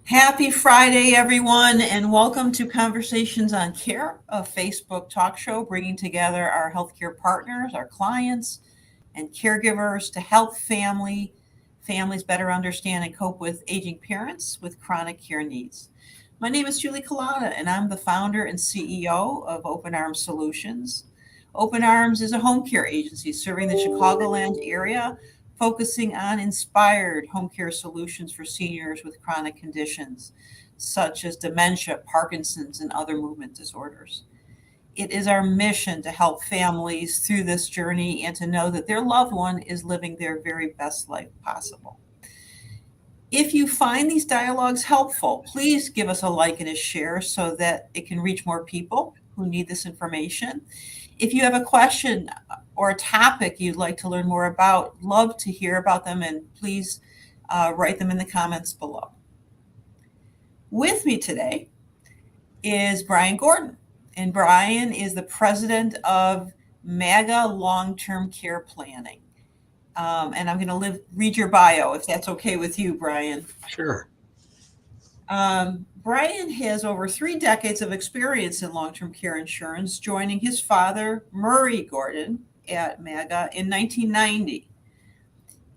Happy Friday, everyone, and welcome to Conversations on Care, a Facebook talk show bringing together our healthcare partners, our clients, and caregivers to help families better understand and cope with aging parents with chronic care needs. My name is Julie Collada, and I'm the founder and CEO of Open Arms Solutions. Open Arms is a home care agency serving the Chicagoland area, focusing on inspired home care solutions for seniors with chronic conditions such as dementia, Parkinson's, and other movement disorders. It is our mission to help families through this journey and to know that their loved one is living their very best life possible. If you find these dialogues helpful, please give us a like and a share so that it can reach more people who need this information. If you have a question or a topic you'd like to learn more about, love to hear about them, and please write them in the comments below. With me today is Brian Gordon, and Brian is the president of MAGA Long-Term Care Planning. And I'm going to read your bio, if that's okay with you, Brian. Sure. Brian has over 3 decades of experience in long-term care insurance, joining his father, Murray Gordon, at MAGA in 1990.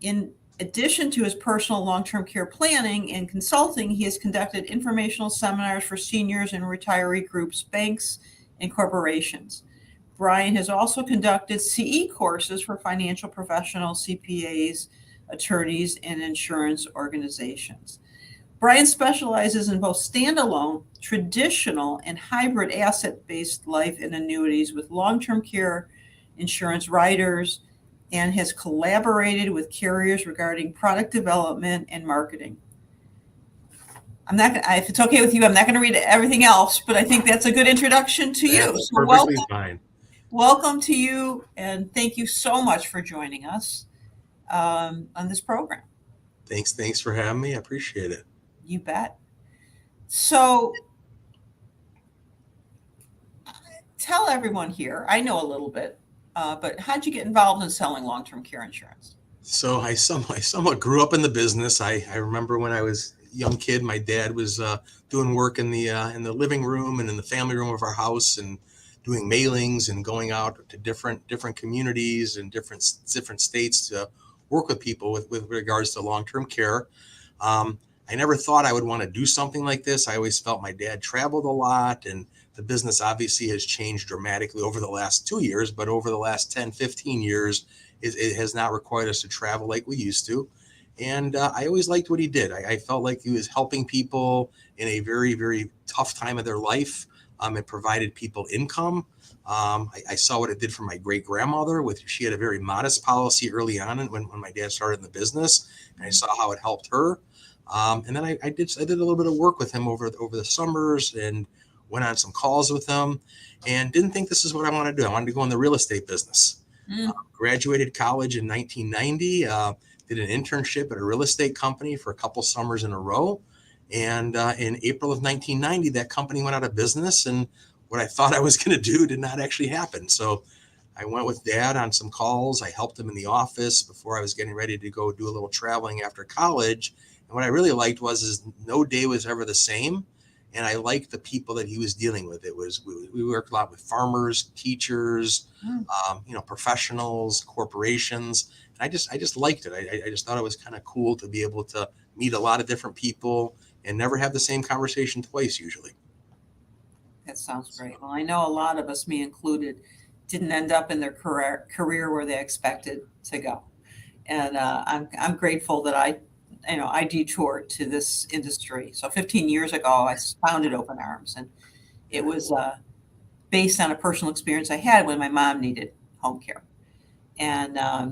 In addition to his personal long-term care planning and consulting, he has conducted informational seminars for seniors and retiree groups, banks, and corporations. Brian has also conducted CE courses for financial professionals, CPAs, attorneys, and insurance organizations. Brian specializes in both standalone, traditional, and hybrid asset-based life and annuities with long-term care insurance writers, and has collaborated with carriers regarding product development and marketing. If it's okay with you, I'm not going to read everything else, but I think that's a good introduction to you. That's perfectly fine. Welcome to you, and thank you so much for joining us on this program. Thanks for having me. I appreciate it. You bet. So tell everyone here, I know a little bit, but how'd you get involved in selling long-term care insurance? So I somewhat grew up in the business. I remember when I was a young kid, my dad was doing work in the living room and in the family room of our house, and doing mailings and going out to different communities and different states to work with people with regards to long-term care. I never thought I would want to do something like this. I always felt my dad traveled a lot, and the business obviously has changed dramatically over the last 2 years, but over the last 10, 15 years, it has not required us to travel like we used to. And I always liked what he did. I felt like he was helping people in a very, very tough time of their life. It provided people income. I saw what it did for my great grandmother. She had a very modest policy early on when my dad started in the business, and I saw how it helped her. And then I did a little bit of work with him over the summers, and went on some calls with him, and didn't think this is what I wanted to do. I wanted to go in the real estate business. Graduated college in 1990, did an internship at a real estate company for a couple summers in a row. And in April of 1990, that company went out of business, and what I thought I was going to do did not actually happen. So I went with Dad on some calls. I helped him in the office before I was getting ready to go do a little traveling after college. And what I really liked is no day was ever the same. And I liked the people that he was dealing with. We worked a lot with farmers, teachers, professionals, corporations. And I just liked it. I just thought it was kind of cool to be able to meet a lot of different people and never have the same conversation twice usually. That sounds great. Well, I know a lot of us, me included, didn't end up in their career where they expected to go. And I'm grateful that I detoured to this industry. So 15 years ago, I founded Open Arms, and it was based on a personal experience I had when my mom needed home care. And I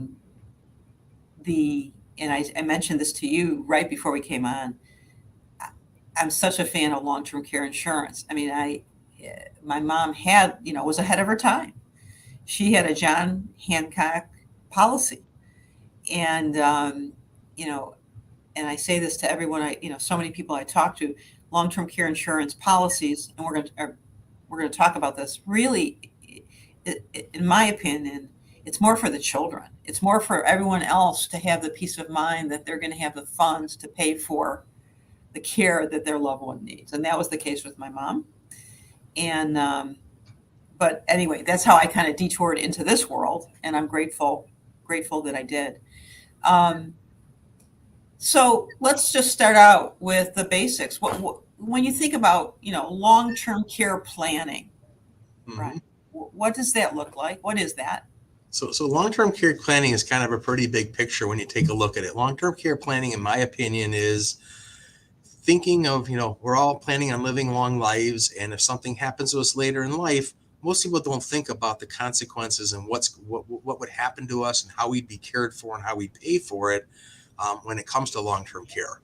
mentioned this to you right before we came on. I'm such a fan of long-term care insurance. I mean, my mom was ahead of her time. She had a John Hancock policy, and and I say this to everyone. So many people I talk to, long-term care insurance policies, and we're going to talk about this. Really, in my opinion, it's more for the children. It's more for everyone else to have the peace of mind that they're going to have the funds to pay for the care that their loved one needs. And that was the case with my mom. And but anyway, that's how I kind of detoured into this world, and I'm grateful that I did. Um, so let's just start out with the basics. When you think about, long-term care planning, Mhm. right? What does that look like? What is that? So long-term care planning is kind of a pretty big picture when you take a look at it. Long-term care planning, in my opinion, is thinking of, we're all planning on living long lives, and if something happens to us later in life, most people don't think about the consequences and what would happen to us and how we'd be cared for and how we pay for it when it comes to long-term care.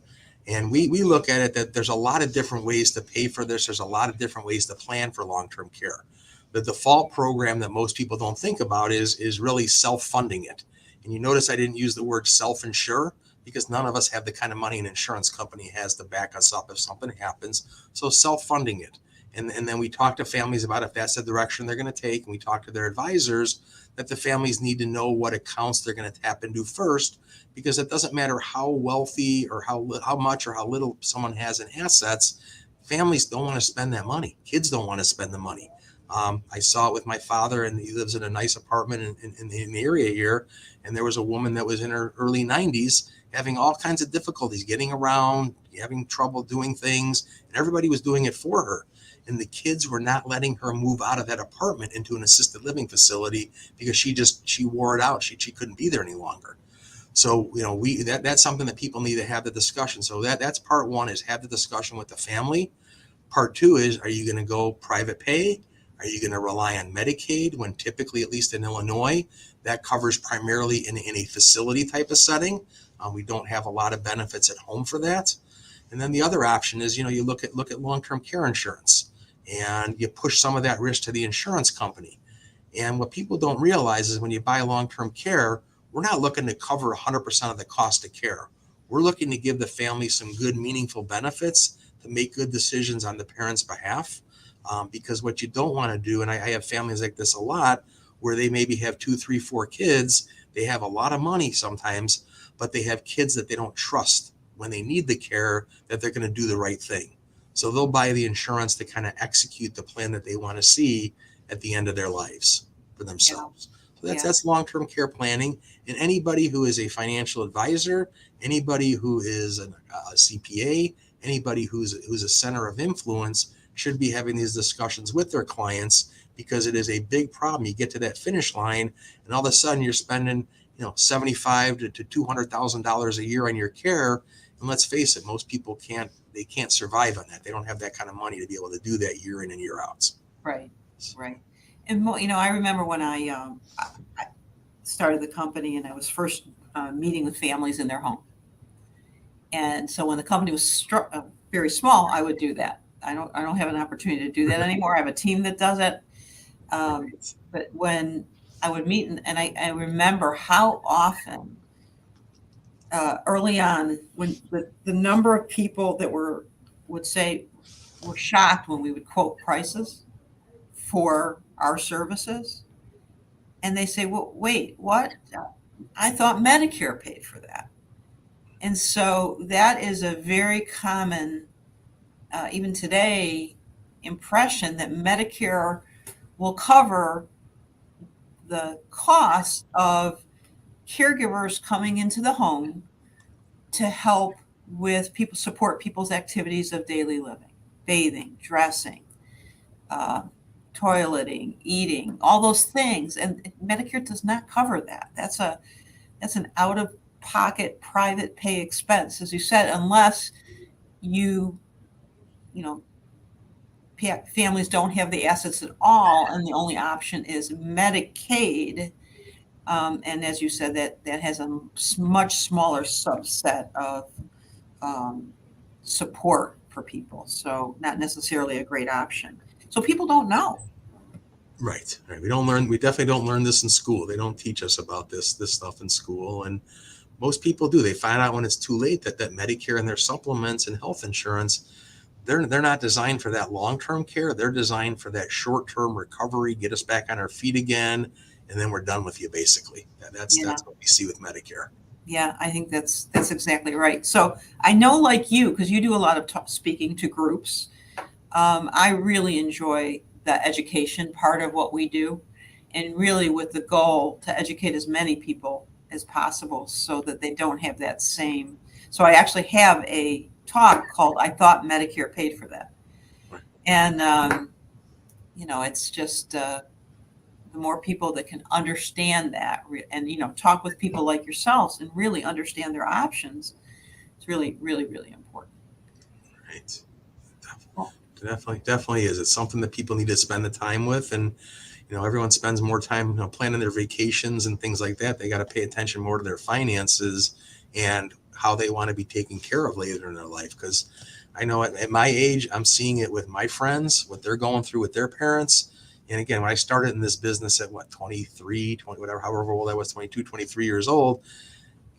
And we look at it that there's a lot of different ways to pay for this. There's a lot of different ways to plan for long-term care. The default program that most people don't think about is really self-funding it. And you notice I didn't use the word self-insure, because none of us have the kind of money an insurance company has to back us up if something happens. So self-funding it. And then we talk to families about if that's the direction they're going to take. And we talk to their advisors that the families need to know what accounts they're going to tap into first, because it doesn't matter how wealthy or how much or how little someone has in assets. Families don't want to spend that money. Kids don't want to spend the money. I saw it with my father, and he lives in a nice apartment in the area here. And there was a woman that was in her early 90s having all kinds of difficulties getting around, having trouble doing things, and everybody was doing it for her. And the kids were not letting her move out of that apartment into an assisted living facility because she wore it out. She couldn't be there any longer. So, that's something that people need to have the discussion. So that's part one, is have the discussion with the family. Part two is, are you going to go private pay? Are you going to rely on Medicaid, when typically, at least in Illinois, that covers primarily in a facility type of setting? We don't have a lot of benefits at home for that. And then the other option is, you look at long-term care insurance, and you push some of that risk to the insurance company. And what people don't realize is when you buy long-term care, we're not looking to cover 100% of the cost of care. We're looking to give the family some good, meaningful benefits to make good decisions on the parent's behalf. Because what you don't want to do, and I have families like this a lot, where they maybe have 2, 3, 4 kids. They have a lot of money sometimes, but they have kids that they don't trust when they need the care, that they're going to do the right thing. So they'll buy the insurance to kind of execute the plan that they want to see at the end of their lives for themselves. So Yeah. that's long-term care planning. And anybody who is a financial advisor, anybody who is a CPA, anybody who's a center of influence should be having these discussions with their clients, because it is a big problem. You get to that finish line, and all of a sudden you're spending, $75,000 to $200,000 a year on your care. And let's face it, most people can't survive on that. They don't have that kind of money to be able to do that year in and year out. Right. And I remember when I started the company, and I was first meeting with families in their home. And so when the company was very small, I would do that. I don't have an opportunity to do that anymore. I have a team that does it. But when I would meet, and I remember how often early on, when the number of people that would say were shocked when we would quote prices for our services. And they say, well, wait, what? I thought Medicare paid for that. And so that is a very common, even today, impression that Medicare will cover the cost of caregivers coming into the home to help with support people's activities of daily living, bathing, dressing, toileting, eating, all those things. And Medicare does not cover that. That's an out-of-pocket private pay expense, as you said, unless you know, families don't have the assets at all, and the only option is Medicaid. And as you said, that has a much smaller subset of support for people. So not necessarily a great option. So people don't know. Right. We definitely don't learn this in school. They don't teach us about this stuff in school. And most people do. They find out when it's too late that Medicare and their supplements and health insurance, they're not designed for that long-term care. They're designed for that short-term recovery, get us back on our feet again, and then we're done with you, basically. That's what we see with Medicare. Yeah, I think that's exactly right. So I know, like you, because you do a lot of speaking to groups. I really enjoy the education part of what we do, and really with the goal to educate as many people as possible so that they don't have that same. So I actually have a talk called "I Thought Medicare Paid for That," Right. and it's just the more people that can understand that and talk with people like yourselves and really understand their options, it's really, really, really important. Right. Well, Definitely is. It's something that people need to spend the time with, and everyone spends more time planning their vacations and things like that. They got to pay attention more to their finances and how they want to be taken care of later in their life. Because I know at my age, I'm seeing it with my friends, what they're going through with their parents. And again, when I started in this business at 23, 20, whatever, however old I was, 22, 23 years old,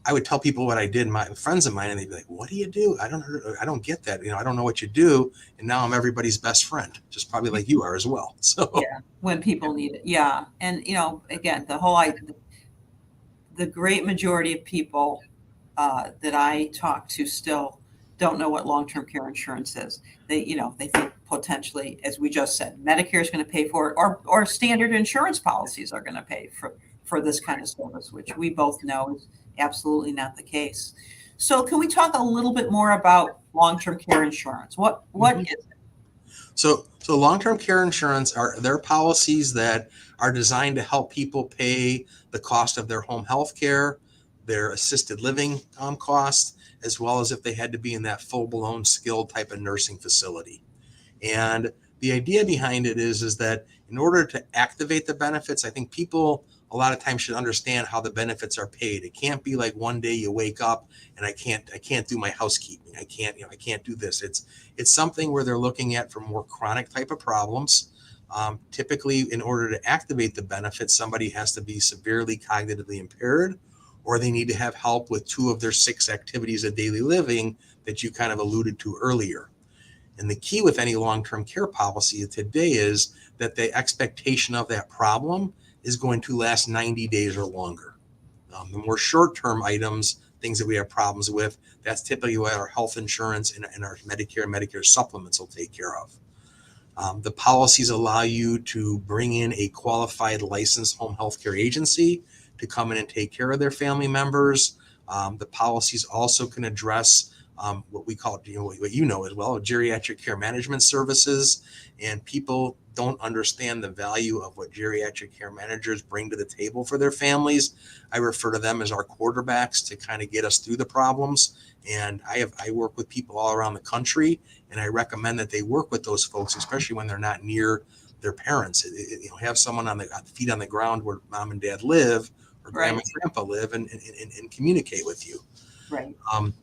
I would tell people what I did, my friends of mine, and they'd be like, "What do you do? I don't get that. I don't know what you do." And now I'm everybody's best friend, just probably like you are as well. So, yeah, when people need it, yeah, and again, the great majority of people that I talk to still don't know what long-term care insurance is. They think potentially, as we just said, Medicare is going to pay for it, or standard insurance policies are going to pay for this kind of service, which we both know is absolutely not the case. So, can we talk a little bit more about long-term care insurance? What mhm. is it? So long-term care insurance are their policies that are designed to help people pay the cost of their home health care, their assisted living costs, as well as if they had to be in that full-blown skilled type of nursing facility. And the idea behind it is that in order to activate the benefits, I think people a lot of times should understand how the benefits are paid. It can't be like one day you wake up and I can't do my housekeeping. I can't do this. It's something where they're looking at for more chronic type of problems. Typically, in order to activate the benefits, somebody has to be severely cognitively impaired, or they need to have help with 2 of their 6 activities of daily living that you kind of alluded to earlier. And the key with any long-term care policy today is that the expectation of that problem is going to last 90 days or longer. The more short-term items, things that we have problems with, that's typically what our health insurance and our Medicare and Medicare supplements will take care of. The policies allow you to bring in a qualified licensed home health care agency to come in and take care of their family members. The policies also can address what we call, what you know as well, geriatric care management services. And people don't understand the value of what geriatric care managers bring to the table for their families. I refer to them as our quarterbacks to kind of get us through the problems. And I work with people all around the country, and I recommend that they work with those folks, especially when they're not near their parents. Have someone on the feet on the ground where mom and dad live, or grandma Right, and grandpa live, and communicate with you. right, Um,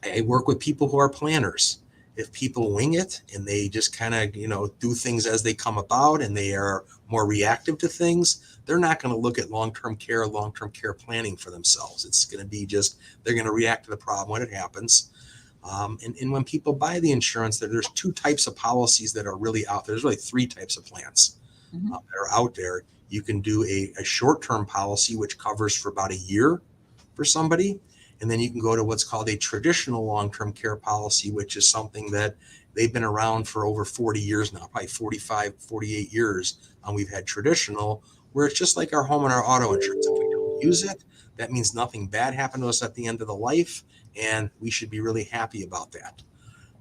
I work with people who are planners. If people wing it and they just kind of, do things as they come about and they are more reactive to things, they're not going to look at long-term care planning for themselves. It's going to be just, they're going to react to the problem when it happens. And when people buy the insurance, there's 2 types of policies that are really out there. There's really 3 types of plans hmm that are out there. You can do a short-term policy, which covers for about a year for somebody. And then you can go to what's called a traditional long-term care policy, which is something that they've been around for over 40 years now, probably 45, 48 years. We've had traditional, where it's just like our home and our auto insurance. If we don't use it, that means nothing bad happened to us at the end of the life, and we should be really happy about that.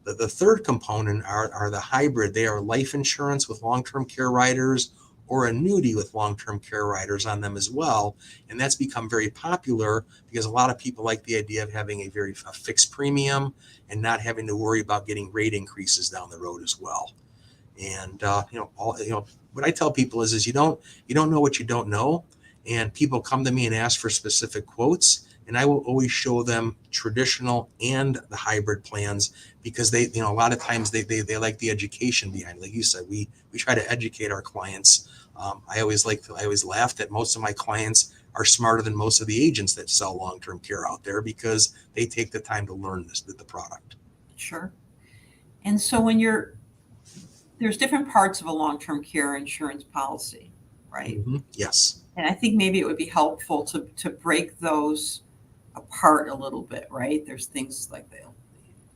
The third component are the hybrid. They are life insurance with long-term care riders, or annuity with long-term care riders on them as well. And that's become very popular because a lot of people like the idea of having a fixed premium and not having to worry about getting rate increases down the road as well. And what I tell people is you don't know what you don't know. And people come to me and ask for specific quotes, and I will always show them traditional and the hybrid plans, because they, a lot of times they like the education behind it. Like you said, we try to educate our clients. I always laugh that most of my clients are smarter than most of the agents that sell long-term care out there, because they take the time to learn the product. sure. And so there's different parts of a long-term care insurance policy, right? Yes. And I think maybe it would be helpful to break those apart a little bit, right? There's things like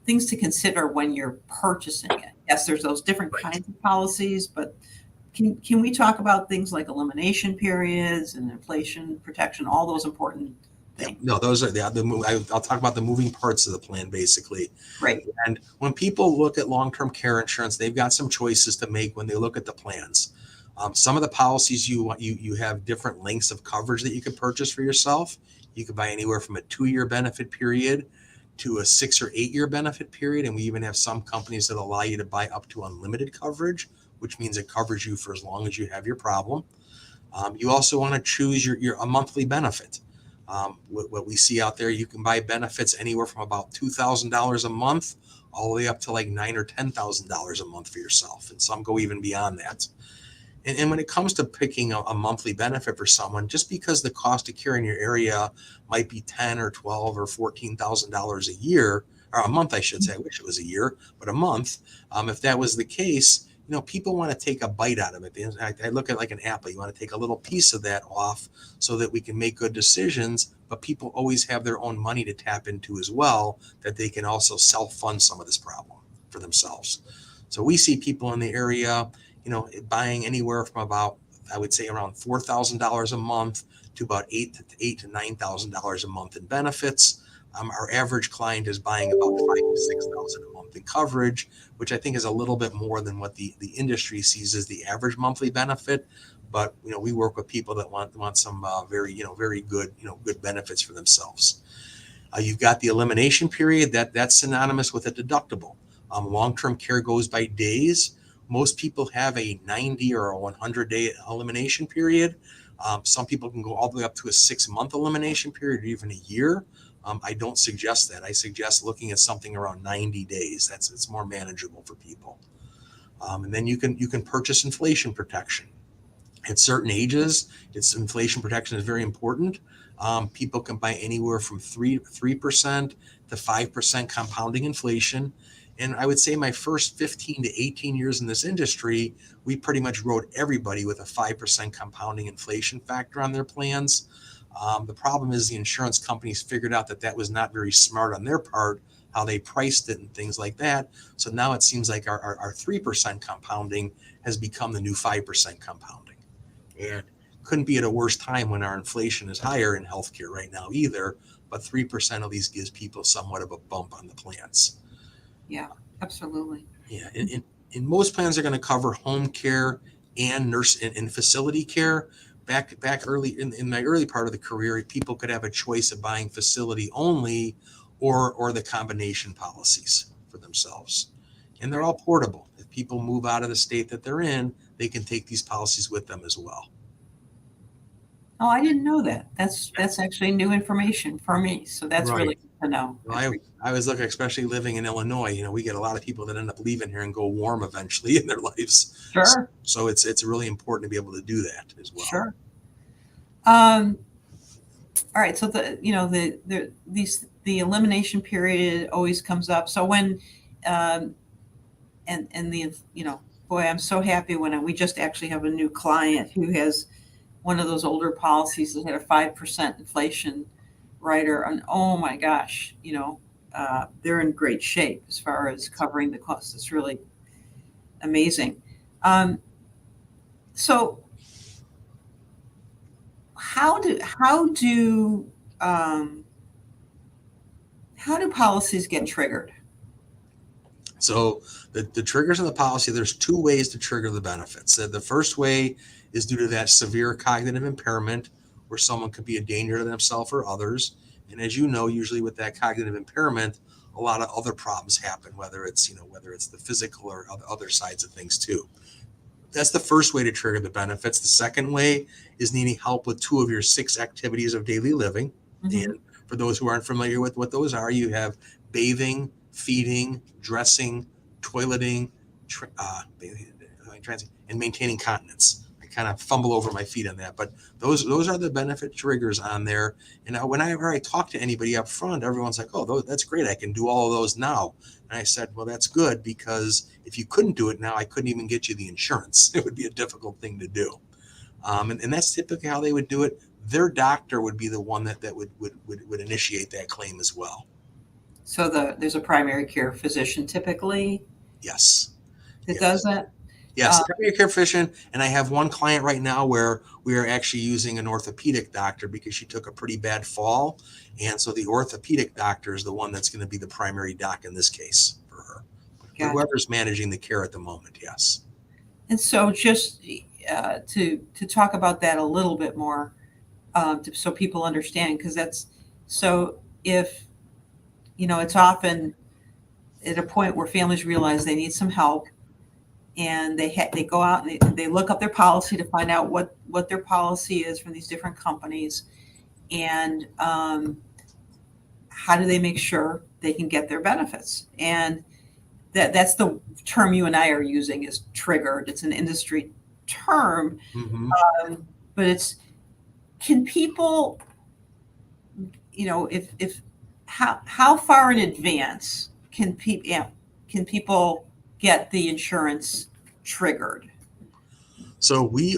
things to consider when you're purchasing it. Yes, there's those different Right. kinds of policies, but can we talk about things like elimination periods and inflation protection, all those important Yeah, things? no, those are I'll talk about the moving parts of the plan basically. Great. And when people look at long-term care insurance, they've got some choices to make when they look at the plans. Some of the policies you have different lengths of coverage that you could purchase for yourself. You could buy anywhere from a 2-year benefit period to a 6 or 8-year benefit period, and we even have some companies that allow you to buy up to unlimited coverage, which means it covers you for as long as you have your problem. You also want to choose a monthly benefit. What we see out there, you can buy benefits anywhere from about $2,000 a month all the way up to like $9,000 or $10,000 a month for yourself, and some go even beyond that. And when it comes to picking a monthly benefit for someone, just because the cost of care in your area might be $10 or $12 or $14,000 a year, or a month, I should say. I wish it was a year, but a month. If that was the case, people want to take a bite out of it. I look at like an apple. You want to take a little piece of that off so that we can make good decisions. But people always have their own money to tap into as well, that they can also self-fund some of this problem for themselves. So we see people in the area, buying anywhere from about, I would say, around $4,000 a month to about $8,000 to $9,000 a month in benefits. Our average client is buying about $5,000 to $6,000 a month in coverage, which I think is a little bit more than what the industry sees as the average monthly benefit. But we work with people that want some very good good benefits for themselves. You've got the elimination period that's synonymous with a deductible. Long-term care goes by days. Most people have a 90 or a 100-day elimination period. Some people can go all the way up to a 6-month elimination period or even a year. I don't suggest that. I suggest looking at something around 90 days. It's more manageable for people. And then you can purchase inflation protection. At certain ages, inflation protection is very important. People can buy anywhere from 3% to 5% compounding inflation. And I would say my first 15 to 18 years in this industry, we pretty much wrote everybody with a 5% compounding inflation factor on their plans. The problem is the insurance companies figured out that was not very smart on their part, how they priced it and things like that. So now it seems like our 3% compounding has become the new 5% compounding. And couldn't be at a worse time when our inflation is higher in healthcare right now either, but 3% at least gives people somewhat of a bump on the plans. Yeah, absolutely. Yeah, and most plans are going to cover home care and nurse and facility care. Back early in my early part of the career, people could have a choice of buying facility only or the combination policies for themselves. And they're all portable. If people move out of the state that they're in, they can take these policies with them as well. Oh, I didn't know that. That's actually new information for me. So that's Right. really good to know. Well, I was looking, especially living in Illinois, we get a lot of people that end up leaving here and go warm eventually in their lives. Sure. So it's really important to be able to do that as well. Sure. All right. So the elimination period always comes up. So when and boy, I'm so happy when we just actually have a new client who has one of those older policies that had a 5% inflation rider, and oh my gosh, they're in great shape as far as covering the costs. It's really amazing. So how do policies get triggered? So the triggers in the policy, there's 2 ways to trigger the benefits. The first way is due to that severe cognitive impairment where someone could be a danger to themselves or others. And as you know, usually with that cognitive impairment, a lot of other problems happen, whether it's the physical or other sides of things too. That's the first way to trigger the benefits. The second way is needing help with 2 of your 6 activities of daily living. Mm-hmm. And for those who aren't familiar with what those are, you have bathing, feeding, dressing, toileting, and maintaining continence. I kind of fumble over my feet on that, but those are the benefit triggers on there. And whenever I talk to anybody up front, everyone's like, "Oh, that's great. I can do all of those now." And I said, "Well, that's good, because if you couldn't do it now, I couldn't even get you the insurance. It would be a difficult thing to do." And that's typically how they would do it. their doctor would be the one that would initiate that claim as well. So there's a primary care physician typically Yes. that Yes. does that? Yes, the primary care physician, and I have one client right now where we are actually using an orthopedic doctor because she took a pretty bad fall, and so the orthopedic doctor is the one that's going to be the primary doc in this case for her. But Gotcha. whoever's managing the care at the moment, yes. And so just to talk about that a little bit more, so people understand, because that's so if it's often at a point where families realize they need some help, and they go out and they look up their policy to find out what their policy is from these different companies, and how do they make sure they can get their benefits. And that's the term you and I are using is triggered. It's an industry term, Mm-hmm. But can people, if how far in advance can people get the insurance triggered? So we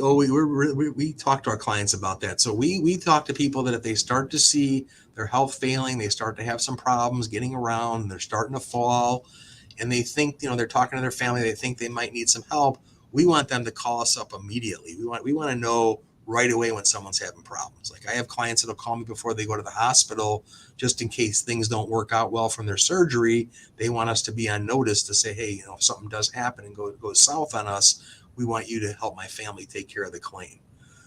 talk to our clients about that. So we talk to people that if they start to see their health failing, they start to have some problems getting around, they're starting to fall, and they think, they're talking to their family, they think they might need some help. We want them to call us up immediately. We want to know right away when someone's having problems. Like I have clients that'll call me before they go to the hospital, just in case things don't work out well from their surgery. They want us to be on notice to say, hey, if something does happen and goes south on us, we want you to help my family take care of the claim.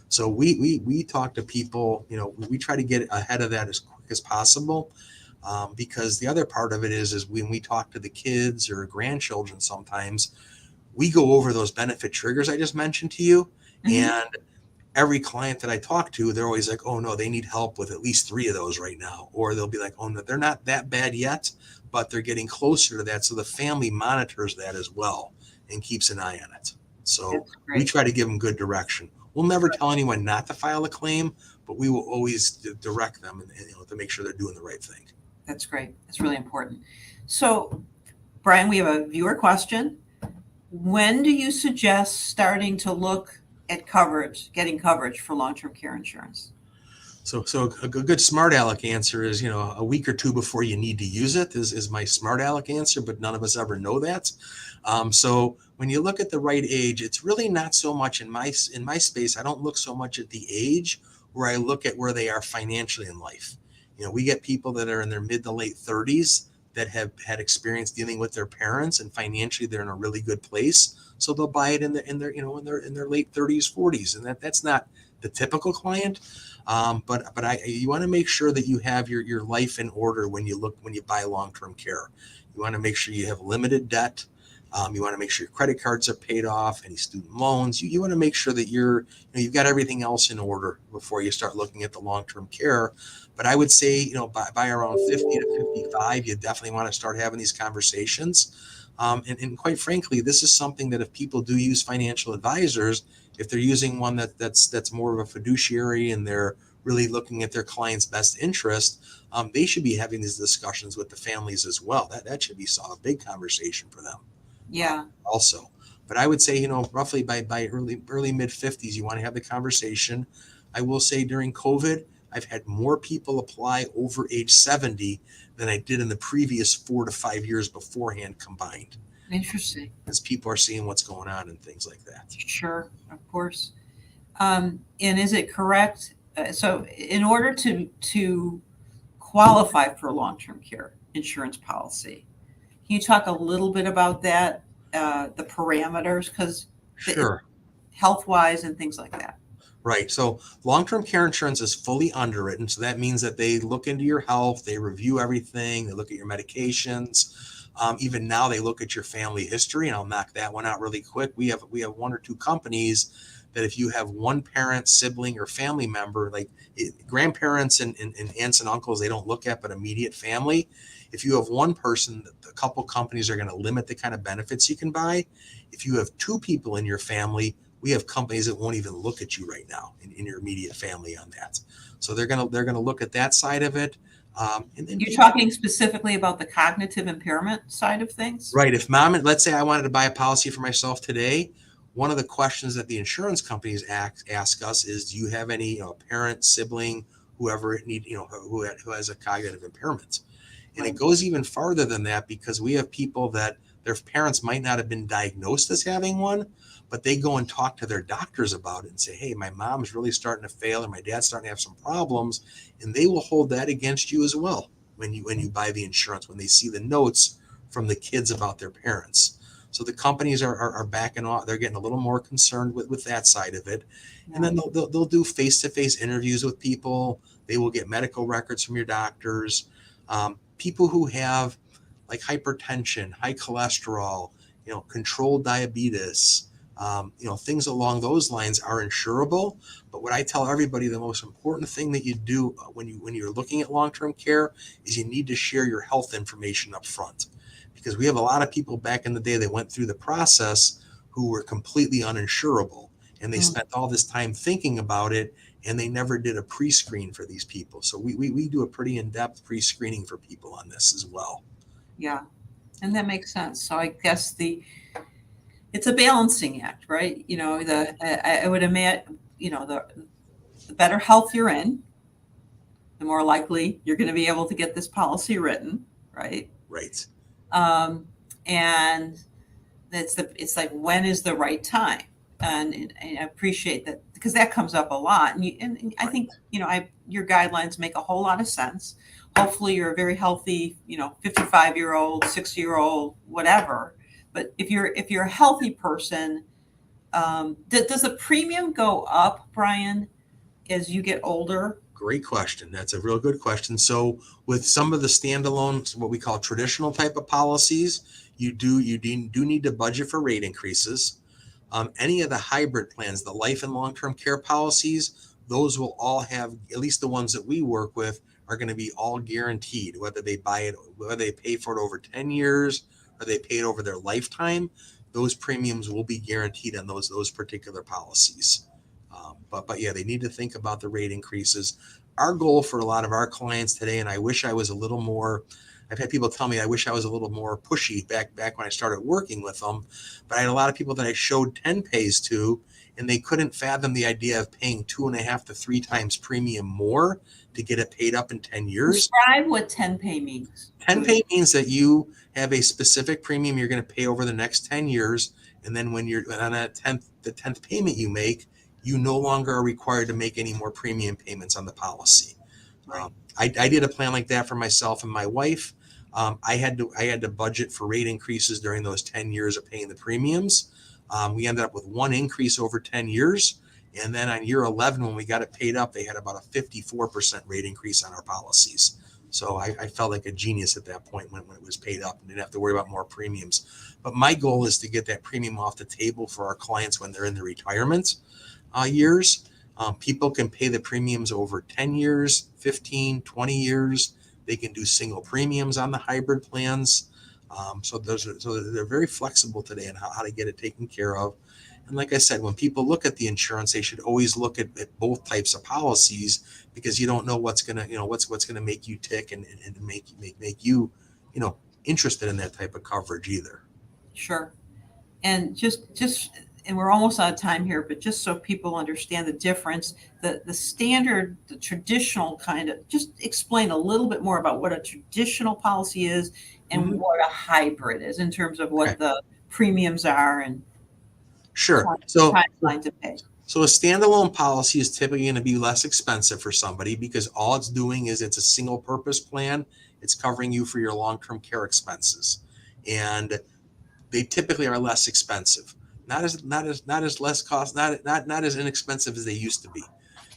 So we talk to people, we try to get ahead of that as quick as possible. Because the other part of it is when we talk to the kids or grandchildren, sometimes we go over those benefit triggers I just mentioned to you. Mm-hmm. And every client that I talk to, they're always like, oh no, they need help with at least 3 of those right now. Or they'll be like, oh no, they're not that bad yet, but they're getting closer to that. So the family monitors that as well and keeps an eye on it. So we try to give them good direction. We'll never tell anyone not to file a claim, but we will always direct them and to make sure they're doing the right thing. That's great. That's really important. So, Brian, we have a viewer question. When do you suggest starting to look at getting coverage for long-term care insurance? So a good smart aleck answer is, a week or 2 before you need to use it is my smart aleck answer, but none of us ever know that. So when you look at the right age, it's really not so much in my space. I don't look so much at the age where I look at where they are financially in life. We get people that are in their mid to late 30s that have had experience dealing with their parents, and financially they're in a really good place. So they'll buy it in their late 30s, 40s, and that's not the typical client. But you want to make sure that you have your life in order when you buy long-term care. You want to make sure you have limited debt. You want to make sure your credit cards are paid off, any student loans. You want to make sure that you've got everything else in order before you start looking at the long-term care. But I would say, by around 50 to 55, you definitely want to start having these conversations. And quite frankly, this is something that if people do use financial advisors, if they're using one that's more of a fiduciary and they're really looking at their client's best interest, they should be having these discussions with the families as well. That should be a big conversation for them. Yeah. Also, but I would say, roughly by early mid 50s, you want to have the conversation. I will say during COVID, I've had more people apply over age 70 than I did in the previous 4 to 5 years beforehand combined. Interesting. As people are seeing what's going on and things like that. Sure, of course. And is it correct? So in order to qualify for a long-term care insurance policy, can you talk a little bit about that, the parameters, because sure, health-wise and things like that? Right. So long-term care insurance is fully underwritten. So that means that they look into your health, they review everything, they look at your medications. Even now they look at your family history, and I'll knock that one out really quick. We have 1 or 2 companies that if you have one parent, sibling, or family member, like grandparents and aunts and uncles, they don't look at, but immediate family. If you have one person, a couple companies are going to limit the kind of benefits you can buy. If you have 2 people in your family, we have companies that won't even look at you right now in your immediate family on that. So they're gonna look at that side of it. And then you're talking specifically about the cognitive impairment side of things, right? If let's say I wanted to buy a policy for myself today, one of the questions that the insurance companies ask us is, do you have any, parent, sibling, whoever who has a cognitive impairment? And it goes even farther than that, because we have people that their parents might not have been diagnosed as having one, but they go and talk to their doctors about it and say, hey, my mom's really starting to fail, or my dad's starting to have some problems. And they will hold that against you as well when you buy the insurance, when they see the notes from the kids about their parents. So the companies are backing off. They're getting a little more concerned with that side of it. And then they'll do face-to-face interviews with people. They will get medical records from your doctors. People who have like hypertension, high cholesterol, controlled diabetes, things along those lines are insurable. But what I tell everybody, the most important thing that you do when you're looking at long-term care is you need to share your health information up front. Because we have a lot of people back in the day that went through the process who were completely uninsurable, and they spent all this time thinking about it, and they never did a pre-screen for these people. So we do a pretty in-depth pre-screening for people on this as well. Yeah, and that makes sense. So I guess it's a balancing act, right? I would imagine, the better health you're in, the more likely you're going to be able to get this policy written, right? Right. And it's like, when is the right time? And I appreciate that, because that comes up a lot. And I think, your guidelines make a whole lot of sense. Hopefully you're a very healthy, 55-year-old, 60-year-old, whatever. But if you're a healthy person, does the premium go up, Brian, as you get older? Great question. That's a real good question. So with some of the standalone, what we call traditional type of policies, you do need to budget for rate increases. Any of the hybrid plans, the life and long-term care policies, those will all have, at least the ones that we work with, are going to be all guaranteed, whether they pay for it over 10 years or they pay it over their lifetime. Those premiums will be guaranteed on those particular policies. But yeah, they need to think about the rate increases. Our goal for a lot of our clients today, and I wish I was a little more, I've had people tell me I wish I was a little more pushy back when I started working with them, but I had a lot of people that I showed 10 pays to, and they couldn't fathom the idea of paying 2.5 to 3 times premium more to get it paid up in 10 years. Describe what 10 pay means. 10 pay means that you have a specific premium you're going to pay over the next 10 years. And then when you're on the 10th payment you make, you no longer are required to make any more premium payments on the policy. Right. I did a plan like that for myself and my wife. I had to budget for rate increases during those 10 years of paying the premiums. We ended up with one increase over 10 years. And then on year 11, when we got it paid up, they had about a 54% rate increase on our policies. So I felt like a genius at that point when it was paid up and didn't have to worry about more premiums. But my goal is to get that premium off the table for our clients when they're in the retirement years. People can pay the premiums over 10 years, 15, 20 years. They can do single premiums on the hybrid plans. So they're very flexible today on how to get it taken care of. And like I said, when people look at the insurance, they should always look at both types of policies, because you don't know what's gonna make you tick and make you interested in that type of coverage either. Sure. And and we're almost out of time here, but just so people understand the difference, the standard, the traditional kind of, just explain a little bit more about what a traditional policy is and what a hybrid is in terms of what the premiums are and timeline to pay. So a standalone policy is typically going to be less expensive for somebody, because all it's doing is it's a single purpose plan. It's covering you for your long-term care expenses, and they typically are less expensive. Not as less cost, not as inexpensive as they used to be.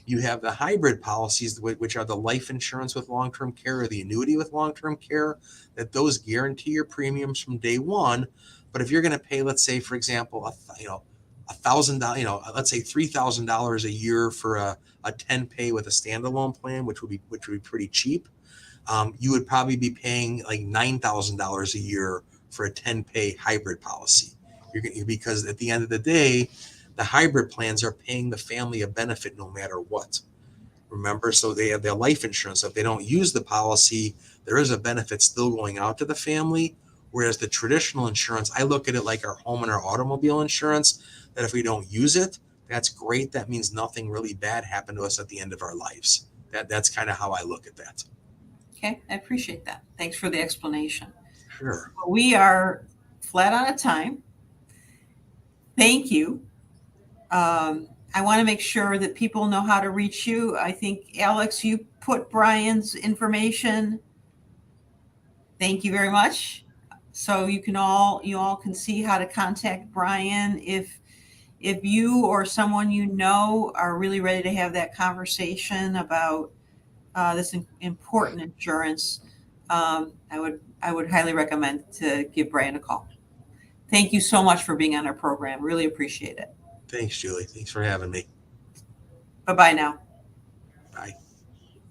You have the hybrid policies, which are the life insurance with long-term care or the annuity with long-term care, that those guarantee your premiums from day one. But if you're going to pay, let's say, for example, $1,000, let's say $3,000 a year for a 10 pay with a standalone plan, which would be pretty cheap, you would probably be paying like $9,000 a year for a 10 pay hybrid policy. Because at the end of the day, the hybrid plans are paying the family a benefit no matter what. Remember, so they have their life insurance. So if they don't use the policy, there is a benefit still going out to the family, Whereas the traditional insurance, I look at it like our home and our automobile insurance, that if we don't use it, that's great. That means nothing really bad happened to us at the end of our lives. That's kind of how I look at that. Okay, I appreciate that. Thanks for the explanation. Sure. We are flat out of time. Thank you. I want to make sure that people know how to reach you. I think, Alex, you put Brian's information. Thank you very much. So you all can see how to contact Brian if you or someone you know are really ready to have that conversation about this important insurance. I would highly recommend to give Brian a call. Thank you so much for being on our program. Really appreciate it. Thanks, Julie. Thanks for having me. Bye bye now. Bye.